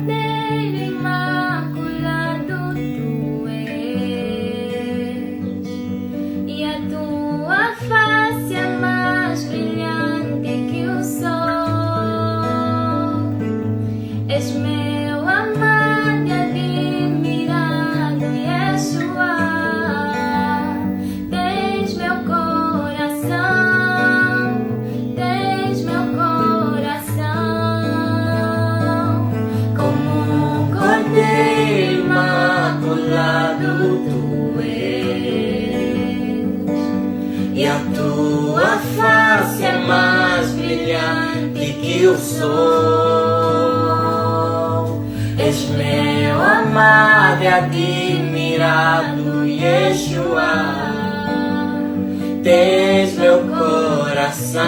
Cordeiro imaculado tu és, e a tua face é mais brilhante que o sol. És meu amado e admirado Yeshua, tens meu coração, tens meu coração. Como um cordeiro imaculado tu és, e a tua face é mais brilhante que o sol. És meu amado e admirado Yeshua, tens meu coração,